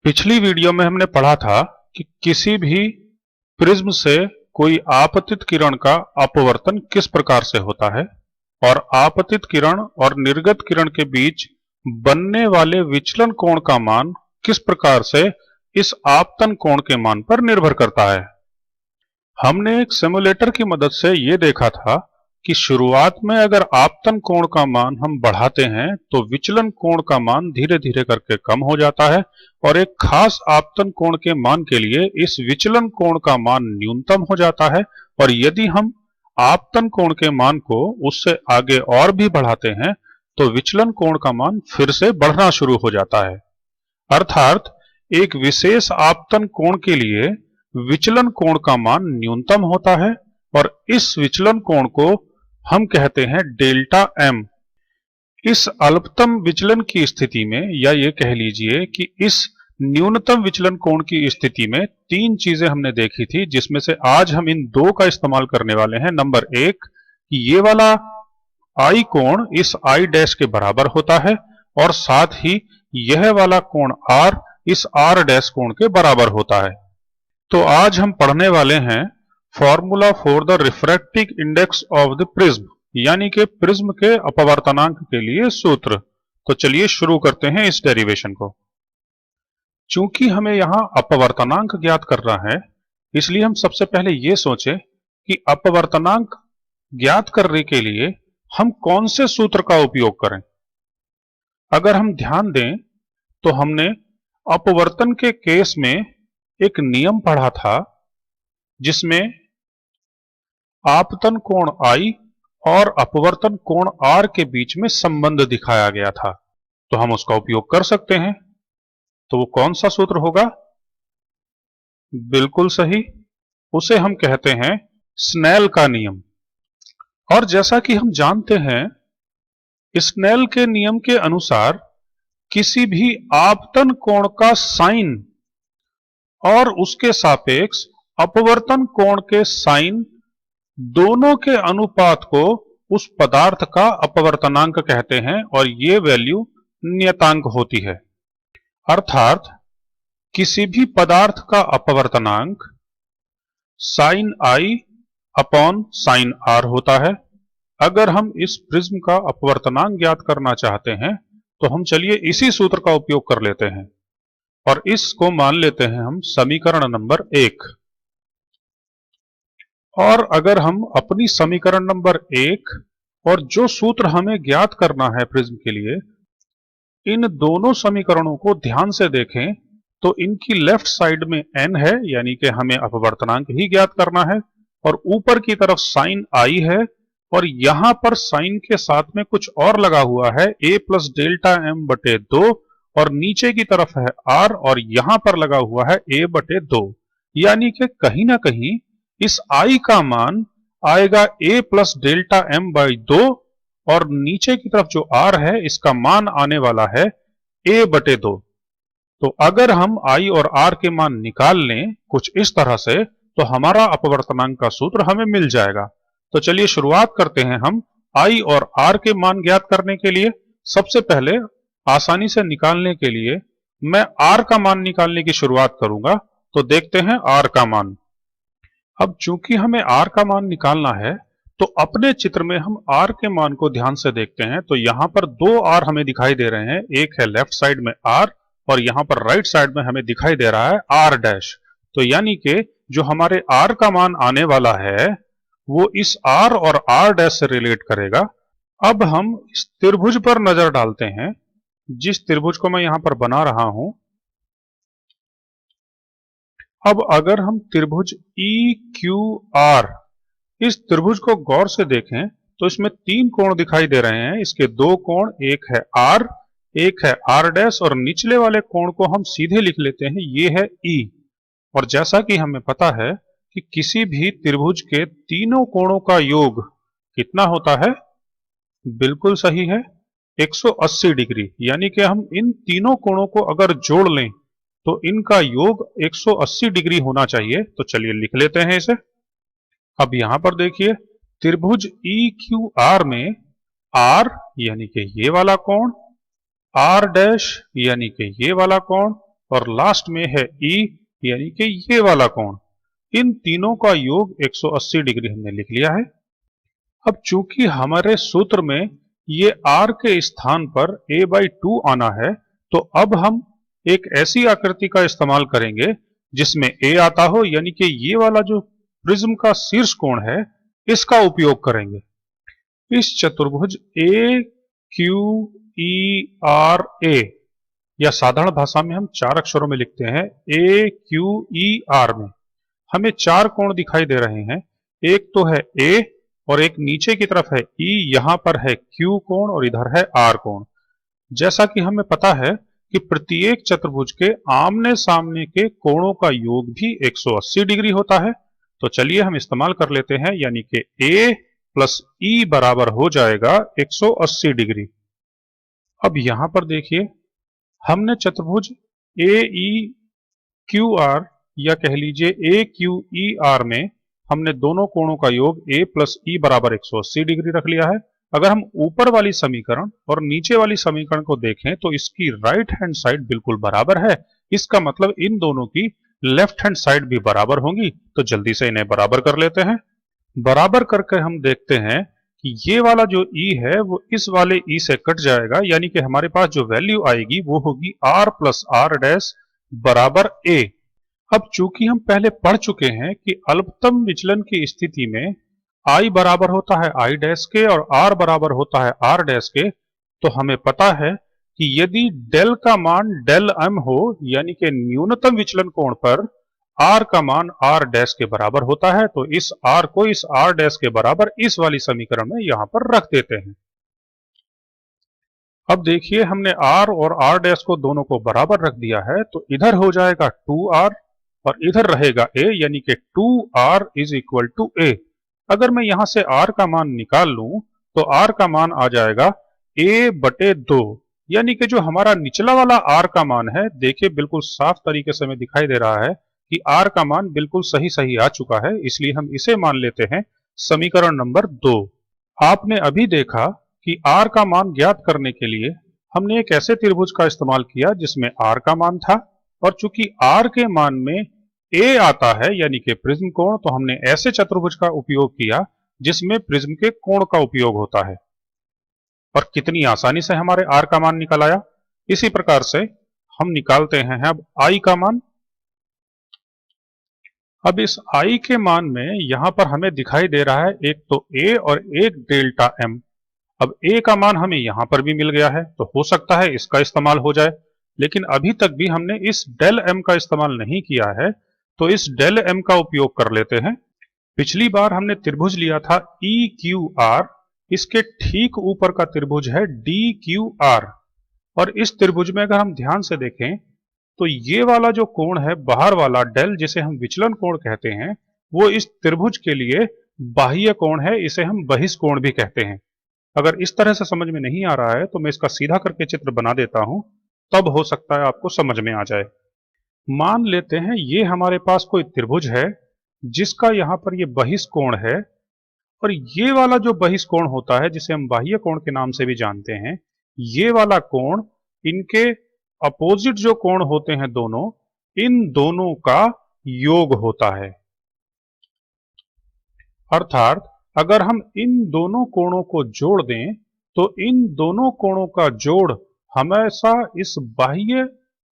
पिछली वीडियो में हमने पढ़ा था कि किसी भी प्रिज्म से कोई आपतित किरण का अपवर्तन किस प्रकार से होता है और आपतित किरण और निर्गत किरण के बीच बनने वाले विचलन कोण का मान किस प्रकार से इस आपतन कोण के मान पर निर्भर करता है। हमने एक सिमुलेटर की मदद से यह देखा था कि शुरुआत में अगर आपतन कोण का मान हम बढ़ाते हैं तो विचलन कोण का मान धीरे धीरे करके कम हो जाता है और एक खास आपतन कोण के मान के लिए इस विचलन कोण का मान न्यूनतम हो जाता है। और यदि हम आपतन कोण के मान को उससे आगे और भी बढ़ाते हैं तो विचलन कोण का मान फिर से बढ़ना शुरू हो जाता है। अर्थात एक विशेष आपतन कोण के लिए विचलन कोण का मान न्यूनतम होता है और इस विचलन कोण को हम कहते हैं डेल्टा एम। इस अल्पतम विचलन की स्थिति में, या ये कह लीजिए कि इस न्यूनतम विचलन कोण की स्थिति में तीन चीजें हमने देखी थी, जिसमें से आज हम इन दो का इस्तेमाल करने वाले हैं। नंबर एक, ये वाला आई कोण इस आई डैश के बराबर होता है और साथ ही यह वाला कोण आर इस आर डैश कोण के बराबर होता है। तो आज हम पढ़ने वाले हैं formula for the refractive index of the prism, यानी कि प्रिज्म के अपवर्तनांक के लिए सूत्र। तो चलिए शुरू करते हैं इस डेरिवेशन को। चूंकि हमें यहां अपवर्तनांक ज्ञात करना है, इसलिए हम सबसे पहले यह सोचें कि अपवर्तनांक ज्ञात करने के लिए हम कौन से सूत्र का उपयोग करें। अगर हम ध्यान दें तो हमने अपवर्तन के केस में एक नियम पढ़ा था जिसमें आपतन कोण I और अपवर्तन कोण R के बीच में संबंध दिखाया गया था, तो हम उसका उपयोग कर सकते हैं। तो वो कौन सा सूत्र होगा? बिल्कुल सही, उसे हम कहते हैं स्नेल का नियम। और जैसा कि हम जानते हैं, स्नेल के नियम के अनुसार किसी भी आपतन कोण का साइन और उसके सापेक्ष अपवर्तन कोण के साइन दोनों के अनुपात को उस पदार्थ का अपवर्तनांक कहते हैं और ये वैल्यू नियतांक होती है। अर्थात किसी भी पदार्थ का अपवर्तनांक sine i upon sine r होता है। अगर हम इस प्रिज्म का अपवर्तनांक ज्ञात करना चाहते हैं तो हम चलिए इसी सूत्र का उपयोग कर लेते हैं और इसको मान लेते हैं हम समीकरण नंबर 1। और अगर हम अपनी समीकरण नंबर 1 और जो सूत्र हमें ज्ञात करना है प्रिज्म के लिए, इन दोनों समीकरणों को ध्यान से देखें तो इनकी लेफ्ट साइड में n है, यानी कि हमें अपवर्तनांक ही ज्ञात करना है, और ऊपर की तरफ साइन आई है और यहां पर साइन के साथ में कुछ और लगा हुआ है a प्लस डेल्टा एम बटे 2, और नीचे की तरफ है r और यहां पर लगा हुआ है a बटे 2। यानी कि कहीं ना कहीं इस I का मान आएगा a plus delta m by 2 और नीचे की तरफ जो r है इसका मान आने वाला है a बटे 2। तो अगर हम I और R के मान निकाल लें कुछ इस तरह से, तो हमारा अपवर्तनांक का सूत्र हमें मिल जाएगा। तो चलिए शुरुआत करते हैं हम I और R के मान ज्ञात करने के लिए। सबसे पहले आसानी से निकालने के लिए मैं R का मान निकालने की शुरुआत करूंगा। तो देखते हैं R का मान। अब चूंकि हमें R का मान निकालना है तो अपने चित्र में हम R के मान को ध्यान से देखते हैं तो यहां पर दो R हमें दिखाई दे रहे हैं। एक है लेफ्ट साइड में R और यहां पर राइट साइड में हमें दिखाई दे रहा है R डैश। तो यानी कि जो हमारे R का मान आने वाला है वो इस R और R डैश से रिलेट करेगा। अब हम इस त्रिभुज पर नजर डालते हैं, जिस त्रिभुज को मैं यहां पर बना रहा हूं। अब अगर हम त्रिभुज EQR इस त्रिभुज को गौर से देखें तो इसमें तीन कोण दिखाई दे रहे हैं। इसके दो कोण, एक है R, एक है R डैश, और निचले वाले कोण को हम सीधे लिख लेते हैं, ये है E। और जैसा कि हमें पता है कि किसी भी त्रिभुज के तीनों कोणों का योग कितना होता है? बिल्कुल सही है, 180 डिग्री। यानी कि हम इन तीनों कोणों को अगर जोड़ लें तो इनका योग 180 डिग्री होना चाहिए। तो चलिए लिख लेते हैं इसे। अब यहां पर देखिए त्रिभुज EQR में R यानी कि ये वाला कोण, R डैश यानी कि ये वाला कोण, और लास्ट में है ई यानी कि ये वाला कोण। इन तीनों का योग 180 डिग्री हमने लिख लिया है। अब चूंकि हमारे सूत्र में ये r के स्थान पर a/2 आना है, तो अब हम एक ऐसी आकृति का इस्तेमाल करेंगे जिसमें a आता हो, यानी कि ये वाला जो प्रिज्म का शीर्ष कोण है इसका उपयोग करेंगे। इस चतुर्भुज ए क्यू ई आर ए, या साधारण भाषा में हम 4 अक्षरों में लिखते हैं ए क्यू ई आर में, हमें 4 कोण दिखाई दे रहे हैं। एक तो है ए और एक नीचे की तरफ है ई, यहां पर है क्यू कोण और इधर है आर कोण। जैसा कि हमें पता है कि प्रत्येक चतुर्भुज के आमने सामने के कोणों का योग भी 180 डिग्री होता है। तो चलिए हम इस्तेमाल कर लेते हैं, यानी कि ए प्लस ई बराबर हो जाएगा 180 डिग्री। अब यहां पर देखिए, हमने चतुर्भुज ए ई क्यू आर, या कह लीजिए ए क्यू ई आर में हमने दोनों कोणों का योग a प्लस ई बराबर 180 डिग्री रख लिया है। अगर हम ऊपर वाली समीकरण और नीचे वाली समीकरण को देखें तो इसकी राइट हैंड साइड बिल्कुल बराबर है। इसका मतलब इन दोनों की लेफ्ट हैंड साइड भी बराबर होंगी। तो जल्दी से इन्हें बराबर कर लेते हैं। बराबर करके हम देखते हैं कि ये वाला जो e है वो इस वाले e से कट जाएगा, यानी कि हमारे पास जो वैल्यू आएगी वो होगी r प्लस आर डैश बराबर a। अब चूंकि हम पहले पढ़ चुके हैं कि अल्पतम विचलन की स्थिति में i बराबर होता है i डैश के और r बराबर होता है r डैश के, तो हमें पता है कि यदि डेल का मान डेल m हो, यानी कि न्यूनतम विचलन कोण पर r का मान r डैश के बराबर होता है, तो इस r को इस r डैश के बराबर इस वाली समीकरण में यहां पर रख देते हैं। अब देखिए, हमने r और r डैश को दोनों को बराबर रख दिया है, तो इधर हो जाएगा 2r और इधर रहेगा a, यानी कि 2r is equal to a। अगर मैं यहां से r का मान निकाल लूं तो r का मान आ जाएगा a/2, यानी कि जो हमारा निचला वाला r का मान है, देखिए बिल्कुल साफ तरीके से हमें दिखाई दे रहा है कि r का मान बिल्कुल सही सही आ चुका है, इसलिए हम इसे मान लेते हैं समीकरण नंबर 2। आपने अभी देखा कि r का मान ज्ञात करने के लिए हमने एक ऐसे त्रिभुज का इस्तेमाल किया जिसमें r का मान था, और चूंकि r के मान में a आता है यानी कि प्रिज्म कोण, तो हमने ऐसे चतुर्भुज का उपयोग किया जिसमें प्रिज्म के कोण का उपयोग होता है। और कितनी आसानी से हमारे r का मान निकल आया। इसी प्रकार से हम निकालते हैं अब i का मान। अब इस i के मान में यहां पर हमें दिखाई दे रहा है एक तो a और एक डेल्टा m। अब a का मान हमें यहां पर भी मिल गया है, तो हो सकता है इसका इस्तेमाल हो जाए, लेकिन अभी तक भी हमने इस डेल m का इस्तेमाल नहीं किया है, तो इस डेल m का उपयोग कर लेते हैं। पिछली बार हमने त्रिभुज लिया था EQR, इसके ठीक ऊपर का त्रिभुज है DQR, और इस त्रिभुज में अगर हम ध्यान से देखें तो ये वाला जो कोण है बाहर वाला डेल, जिसे हम विचलन कोण कहते हैं, वो इस त्रिभुज के लिए बाह्य कोण है, इसे हम बहिष्कोण भी कहते हैं। अगर इस तरह से समझ में नहीं आ रहा है तो मैं इसका सीधा करके चित्र बना देता हूं, तब हो सकता है आपको समझ में आ जाए। मान लेते हैं ये हमारे पास कोई त्रिभुज है जिसका यहां पर ये बहिष्कोण है, और ये वाला जो बहिष्कोण होता है जिसे हम बाह्य कोण के नाम से भी जानते हैं, ये वाला कोण इनके अपोजिट जो कोण होते हैं दोनों, इन दोनों का योग होता है। अर्थात अगर हम इन दोनों कोणों को जोड़ दें तो इन दोनों कोणों का जोड़ हमेशा इस बाह्य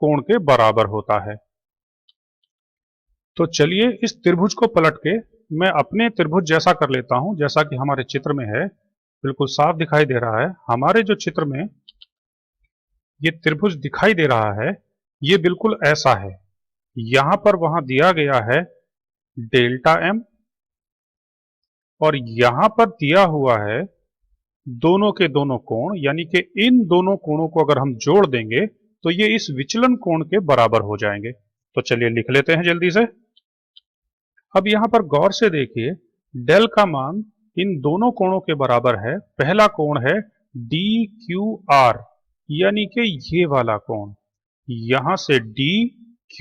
कोण के बराबर होता है। तो चलिए इस त्रिभुज को पलट के मैं अपने त्रिभुज जैसा कर लेता हूं, जैसा कि हमारे चित्र में है। बिल्कुल साफ दिखाई दे रहा है। हमारे जो चित्र में ये त्रिभुज दिखाई दे रहा है, ये बिल्कुल ऐसा है। यहां पर वहां दिया गया है डेल्टा m, और यहां पर दिया हुआ है दोनों के दोनों कोण, यानी कि इन दोनों कोणों को अगर हम जोड़ देंगे तो ये इस विचलन कोण के बराबर हो जाएंगे। तो चलिए लिख लेते हैं जल्दी से। अब यहां पर गौर से देखिए, डेल का मान इन दोनों कोणों के बराबर है। पहला कोण है DQR, यानी कि ये वाला कोण, यहां से D, Q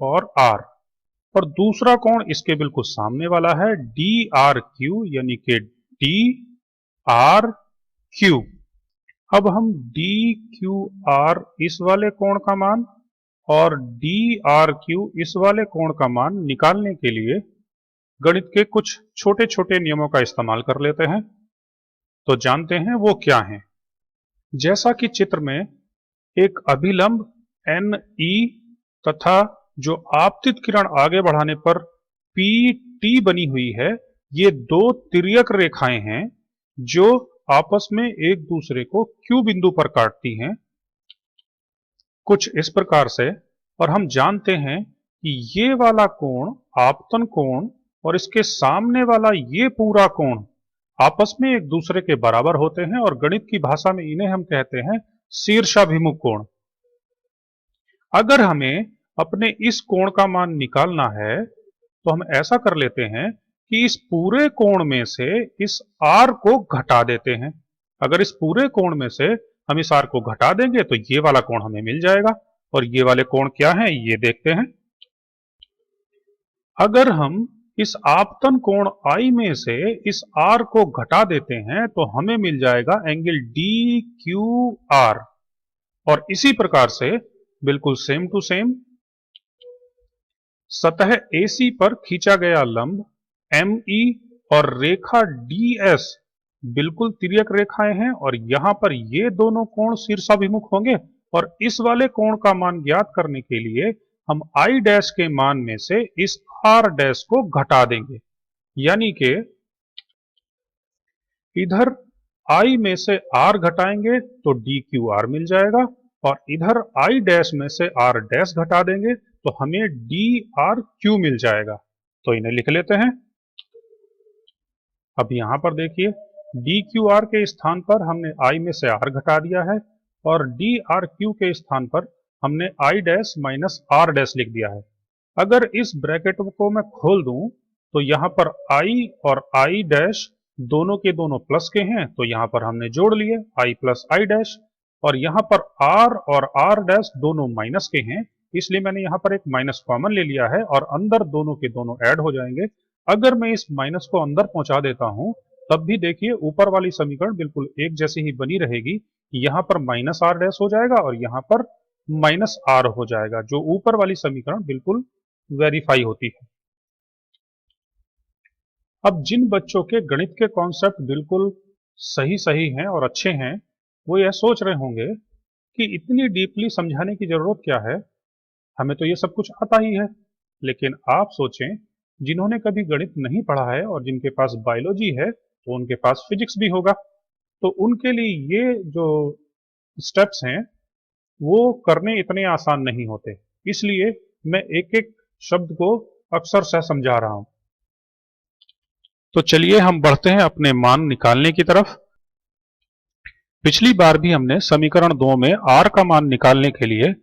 और R, और दूसरा कोण इसके बिल्कुल सामने वाला है DRQ, यानी कि DRQ। अब हम DQR इस वाले कोण का मान और डी आर क्यू इस वाले कोण का मान निकालने के लिए गणित के कुछ छोटे छोटे नियमों का इस्तेमाल कर लेते हैं। तो जानते हैं वो क्या हैं। जैसा कि चित्र में एक अभिलंब एन ई तथा जो आपतित किरण आगे बढ़ाने पर पी टी बनी हुई है, ये दो तिर्यक रेखाएं हैं जो आपस में एक दूसरे को क्यू बिंदु पर काटती हैं, कुछ इस प्रकार से। और हम जानते हैं कि ये वाला कोण आपतन कोण और इसके सामने वाला ये पूरा कोण आपस में एक दूसरे के बराबर होते हैं और गणित की भाषा में इन्हें हम कहते हैं शीर्षाभिमुख कोण। अगर हमें अपने इस कोण का मान निकालना है तो हम ऐसा कर लेते हैं कि इस पूरे कोण में से इस आर को घटा देते हैं। अगर इस पूरे कोण में से हम इस आर को घटा देंगे तो ये वाला कोण हमें मिल जाएगा। और ये वाले कोण क्या हैं ये देखते हैं। अगर हम इस आपतन कोण आई में से इस आर को घटा देते हैं तो हमें मिल जाएगा एंगल डी क्यू आर। और इसी प्रकार से बिल्कुल सेम टू सेम सतह AC पर खींचा गया लंब ME और रेखा DS बिल्कुल तिर्यक रेखाएं हैं और यहां पर ये दोनों कोण शीर्षाभिमुख होंगे। और इस वाले कोण का मान ज्ञात करने के लिए हम I डैश के मान में से इस R डैश को घटा देंगे, यानी कि इधर I में से R घटाएंगे तो DQR मिल जाएगा और इधर I डैश में से R डैश घटा देंगे तो हमें DRQ मिल जाएगा। तो इन्हें लिख लेते हैं। अब यहां पर देखिए DQR के स्थान पर हमने I में से R घटा दिया है और DRQ के स्थान पर हमने I dash minus R dash लिख दिया है। अगर इस ब्रैकेट को मैं खोल दूं तो यहां पर I और I डैश दोनों के दोनों प्लस के हैं, तो यहां पर हमने जोड़ लिए I प्लस I डैश। और यहां पर R और R डैश दोनों माइनस के हैं, इसलिए मैंने यहां पर एक माइनस कॉमन ले लिया है और अंदर दोनों के दोनों ऐड हो जाएंगे। अगर मैं इस माइनस को अंदर पहुंचा देता हूं तब भी देखिए ऊपर वाली समीकरण बिल्कुल एक जैसी ही बनी रहेगी। यहां पर माइनस R डैश हो जाएगा और यहां पर माइनस R हो जाएगा, जो ऊपर वाली समीकरण बिल्कुल वेरीफाई होती है। अब जिन बच्चों के गणित के कॉन्सेप्ट बिल्कुल सही सही हैं और अच्छे हैं, वो यह सोच रहे होंगे कि इतनी डीपली समझाने की जरूरत क्या है, हमें तो ये सब कुछ आता ही है। लेकिन आप सोचें, जिन्होंने कभी गणित नहीं पढ़ा है और जिनके पास बायोलॉजी है तो उनके पास फिजिक्स भी होगा, तो उनके लिए ये जो स्टेप्स हैं वो करने इतने आसान नहीं होते। इसलिए मैं एक एक शब्द को अक्सर से समझा रहा हूं। तो चलिए हम बढ़ते हैं अपने मान निकालने की तरफ। पिछली बार भी हमने समीकरण 2 में R का मान निकालने के लिए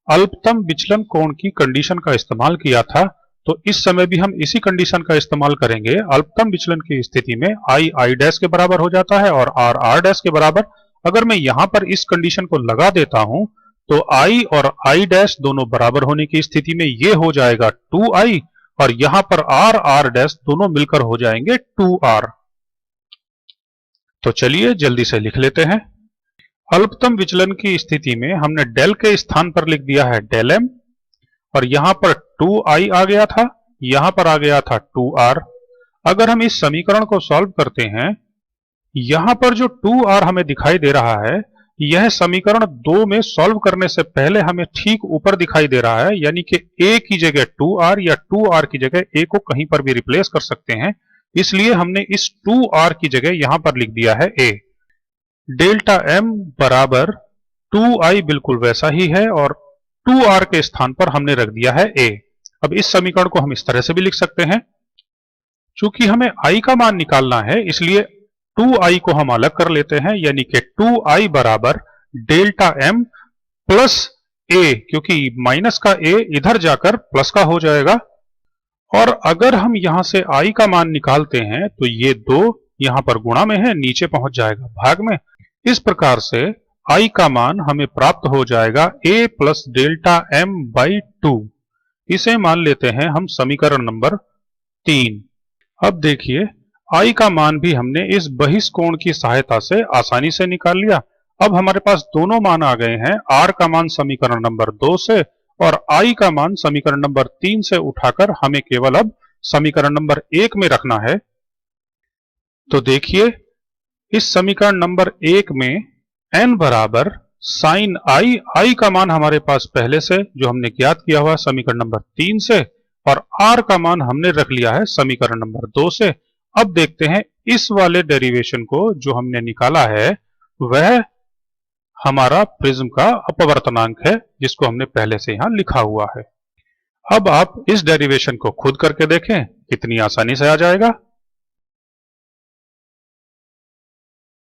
अल्पतम विचलन कोण की कंडीशन का इस्तेमाल किया था, तो इस समय भी हम इसी कंडीशन का इस्तेमाल करेंगे। अल्पतम विचलन की स्थिति में I डैश के बराबर हो जाता है और R डैश के बराबर। अगर मैं यहां पर इस कंडीशन को लगा देता हूं तो I और I डैश दोनों बराबर होने की स्थिति में ये हो जाएगा 2I और यहां पर R डैश दोनों मिलकर हो जाएंगे 2R। तो चलिए जल्दी से लिख लेते हैं। अल्पतम विचलन की स्थिति में हमने डेल के स्थान पर लिख दिया है डेल M और यहां पर 2I आ गया था, यहां पर आ गया था 2R। अगर हम इस समीकरण को सॉल्व करते हैं, यहां पर जो 2R हमें दिखाई दे रहा है यह समीकरण 2 में सॉल्व करने से पहले हमें ठीक ऊपर दिखाई दे रहा है, यानी कि A की जगह 2R या 2R की जगह A को कहीं पर भी रिप्लेस कर सकते हैं, इसलिए हमने इस 2R की जगह यहां पर लिख दिया है A। डेल्टा M बराबर 2I बिल्कुल वैसा ही है और 2R के स्थान पर हमने रख दिया है A। अब इस समीकरण को हम इस तरह से भी लिख सकते हैं। चूंकि हमें I का मान निकालना है इसलिए 2I को हम अलग कर लेते हैं, यानी कि 2I बराबर डेल्टा M प्लस A, क्योंकि माइनस का A इधर जाकर प्लस का हो जाएगा। और अगर हम यहां से I का मान निकालते हैं तो ये 2 यहां पर गुणा में है, नीचे पहुंच जाएगा भाग में। इस प्रकार से I का मान हमें प्राप्त हो जाएगा A plus delta M by 2। इसे मान लेते हैं हम समीकरण नंबर 3। अब देखिए I का मान भी हमने इस बहिष्कोण की सहायता से आसानी से निकाल लिया। अब हमारे पास दोनों मान आ गए हैं, R का मान समीकरण नंबर 2 से और I का मान समीकरण नंबर 3 से उठाकर हमें केवल अब समीकरण नंबर 1 में रखना है। तो देखिए, इस समीकरण नंबर 1 में n बराबर साइन I का मान हमारे पास पहले से जो हमने ज्ञात किया हुआ समीकरण नंबर 3 से, और r का मान हमने रख लिया है समीकरण नंबर 2 से। अब देखते हैं इस वाले डेरिवेशन को जो हमने निकाला है वह हमारा प्रिज्म का अपवर्तनांक है, जिसको हमने पहले से यहां लिखा हुआ है। अब आप इस डेरिवेशन को खुद करके देखें, कितनी आसानी से आ जाएगा।